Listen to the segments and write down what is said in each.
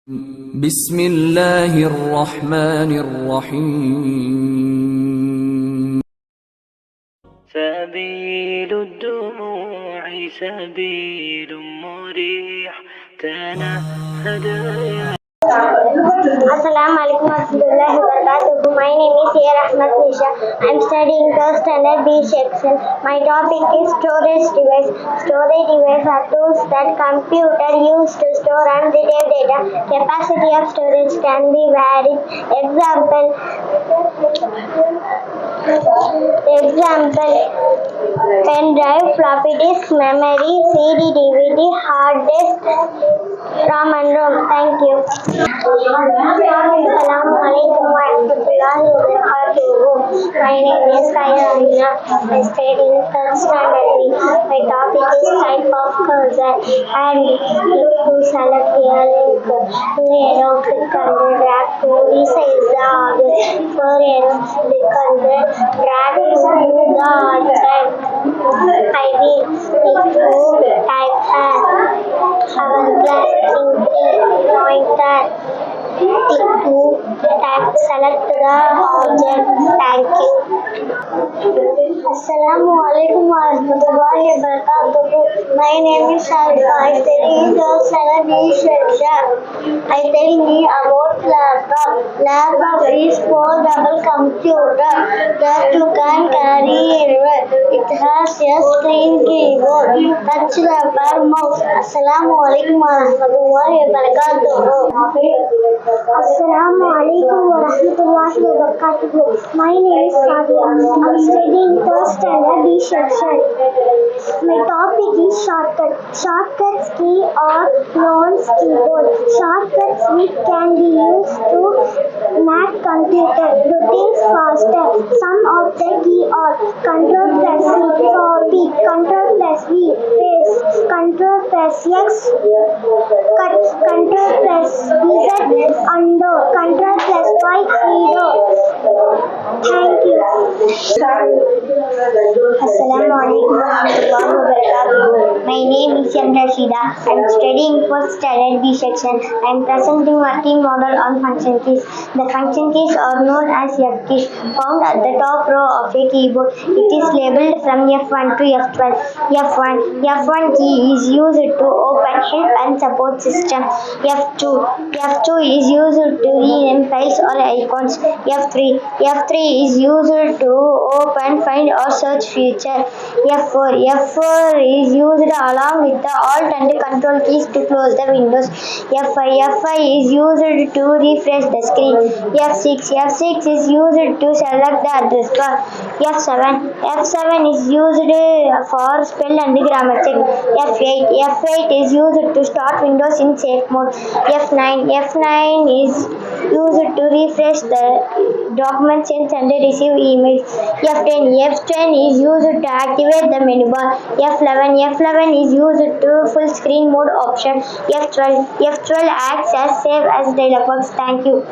بسم الله الرحمن الرحيم سبيل الدموع سبيل مريح تنهد يا Assalamu alaikum warahmatullahi wabarakatuh. My name is A. Rahmat Nisha. I am studying third standard B section. My topic is storage device. Storage device are tools that computer use to store and retrieve data. Capacity of storage can be varied. Example, pen drive, floppy disk, memory, CD, DVD, hard disk, RAM and ROM. Thank you. Assalamu alaikum warahmatullahi wabarakatuh. My name is Kayana. I study in third standard B. My topic is type of cursor and click to select a link. To arrow, click on the drag to resize the object. For arrow, click on the drag to move the object. I will click to type hourglass pointer. Click to select the object. Thank you. Assalamu alaikum warahmatullahi wabarakatuh. My name is Sharika. I study in the standard B section. I tell me about laptop. Laptop is foldable computer that you can carry anywhere. It has a screen, keyboard, touch rubber, mouse. Assalamu alaikum warahmatullahi wabarakatuh. Assalamu alaikum warahmatullahi wabarakatuh. My name is Sadia. I am studying third standard B section. My topic is shortcut. Shortcuts key or clones keyboard. Shortcuts which can be used to make computer do things faster. Some of the key are Control plus C for P, Control plus V paste, Control plus X cut, Control plus Z undo, Control plus Y redo. Thank you. Assalamu alaikum warahmatullahi wabarakatuh. My name is M. Rashida. I am studying first standard B section. I am presenting working model on function keys. The function keys are known as F keys, found at the top row of a keyboard. It is labeled from F1 to F12. F1 key is used to open help and support system. F2 is used to rename files or icons. F3 is used to open, find or search feature. F4 is used along with the Alt and Control keys to close the windows. F5 is used to refresh the screen. F6 is used to select the address bar. F7 is used for spell and grammar check. F8 is used to start Windows in safe mode. F9 is used to refresh the documents and send and receive emails. F10 is used to activate the menu bar. F11 is used to full screen mode option. F12 acts as save as dialog box. Thank you.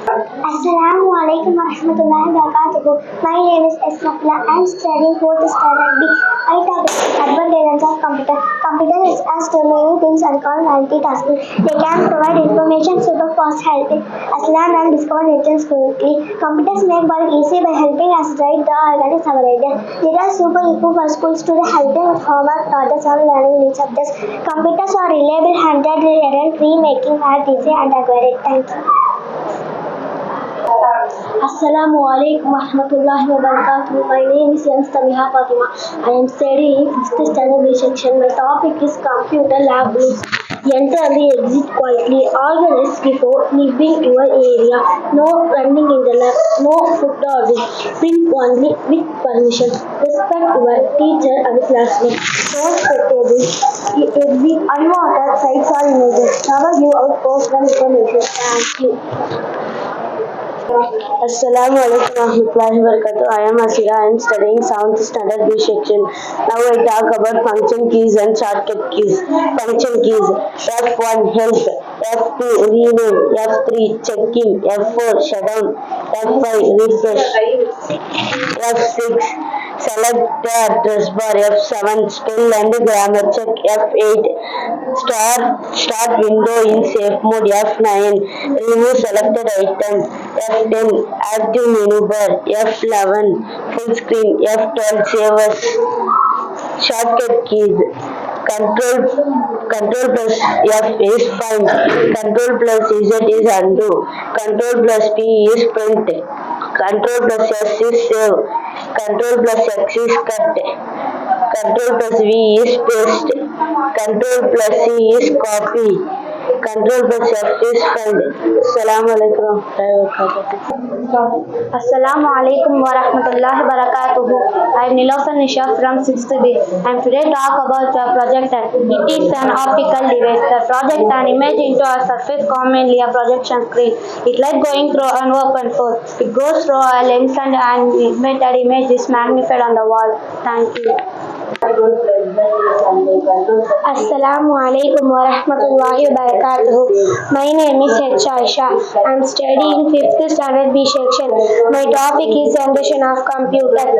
Assalamu alaikum warahmatullahi wabarakatuh. My name is Esnafla. I am studying 4th standard B. I target advantages of computer. Computer is asked to many things and called multitasking. They can provide information super fast, helping us learn and discover new things quickly. Computers make work easy by helping us write the organize our ideas. They are super useful for schools to helping with homework, projects, and learning new subjects. Computers are reliable, handheld, error-free, making math easy and accurate. Thank you. Assalamu alaikum warahmatullahi wabarakatuh. My name is Samiha Fatima. I am studying 5th standard B section. My topic is computer lab rules. Enter and exit quietly. Organize before leaving your area. No running in the lab. No food ordering. Print only with permission. Respect your teacher and classmate. Don't tables. Exit unwanted sites or images. Never give out personal information. Thank you. Assalamu alaikum warahmatullahi wabarakatuh. I am Asira. I am studying 7th standard B section. Now I talk about function keys and shortcut keys. Function keys: F1 help, F2 rename, F3 checking, F4 shutdown, F5 refresh, F6 Select the address bar. F7. Spell and grammar check. F8. Start window in safe mode. F9. Remove selected item. F10. Active menu bar. F11. Full screen. F12. Save as. Shortcut keys. Control plus F is find. Control plus Z is undo. Control plus P is print. Control plus S is save. Control plus X is cut. Control plus V is paste. Control plus C is copy. Control plus F is find. Assalamu alaikum. Assalamu alaikum wa rahmatullahi wa barakatuhu. I am Nilofer Nisha from 6th B. I am today talk about a projector. It is an optical device that projects an image into a surface, commonly a projection screen. It like going through an open hole. It goes through a lens and an embedded image is magnified on the wall. Thank you. Assalamu alaikum wa rahmatullahi wa barakatuhu. My name is H. Aisha. I am studying 5th standard B section. My topic is generation of computer.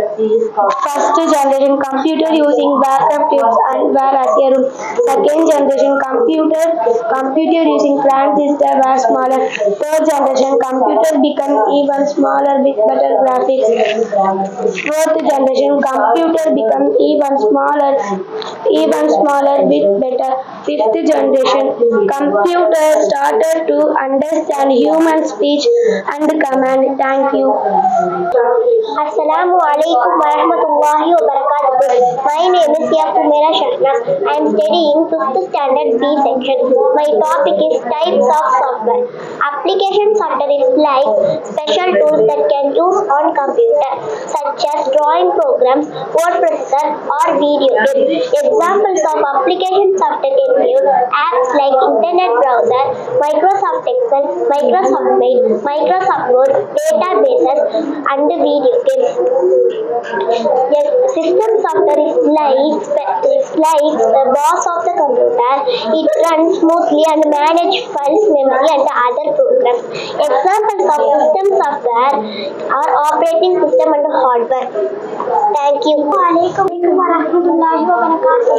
First generation computer using backup tubes and were room. Second generation computer using transistor were smaller. Third generation computer become even smaller with better graphics. Fourth generation computer become even smaller with better. Fifth generation computer started to understand human speech and command. Thank you. Assalamu alaikum wa rahmatullahi wa barakatuh. My name is Yafumera Shahnaz. I am studying 5th standard B section. My topic is types of software. Application software is like special tools that can use on computer, such as drawing programs, word processor, or video games. Examples of application software include apps like Internet Browser, Microsoft Excel, Microsoft Mail, Microsoft Word, databases, and video games. Yes, system software is like the boss of the computer. It runs smoothly and manages files, memory, and other programs. Examples of system software are operating system and hardware. Thank you. Assalamualaikum warahmatullahi wabarakatuh.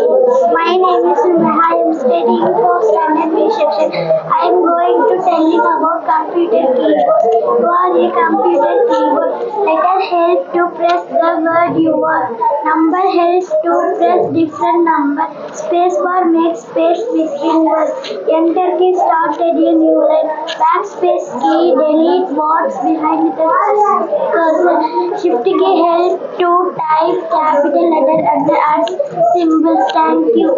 My name is Neha. I am studying 4th standard B section. I am going to tell you about computer keyboard. What is a computer keyboard? Letter help to press the word you want. Number helps to press different number. Space bar makes space between words. Enter key started a new line. Backspace key delete what's behind the cursor. Shift key helps to type capital letter and add symbols. Thank you.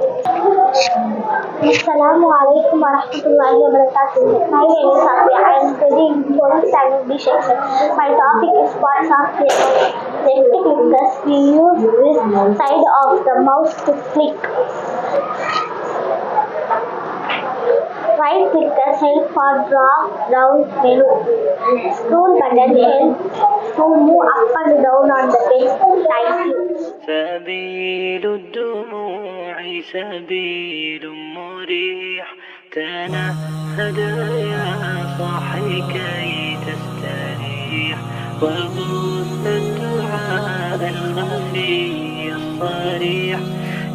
Assalamu alaikum wa rahmatullahi wa barakatuh. My name is Safiya. I am studying 4th standard B section. My topic is parts of keyboard. Left clickers, we use this side of the mouse to click. Right clickers help for drop down menu. Scroll button helps to move up and down on the page. Thank you. سبيل الدموع سبيل مريح تنهد يا صاحي كي تستريح وبث الدعاء الخفي الصريح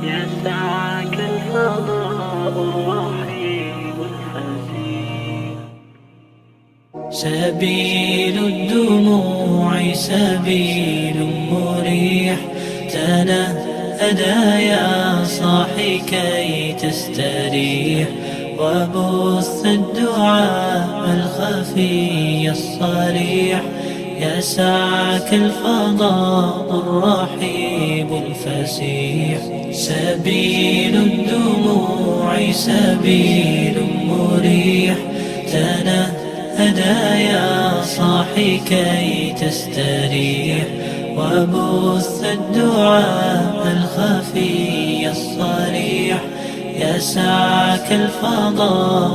يسعك الفضاء الرحيم الفسيح. سبيل الدموع سبيل مريح تنهدى يا صاحي كي تستريح وبث الدعاء الخفي الصريح يسعك الفضاء الرحيب الفسيح. سبيل الدموع سبيل مريح تنهدى يا صاحي كي تستريح وبث الدعاء الخفي الصريح يسعك الفضاء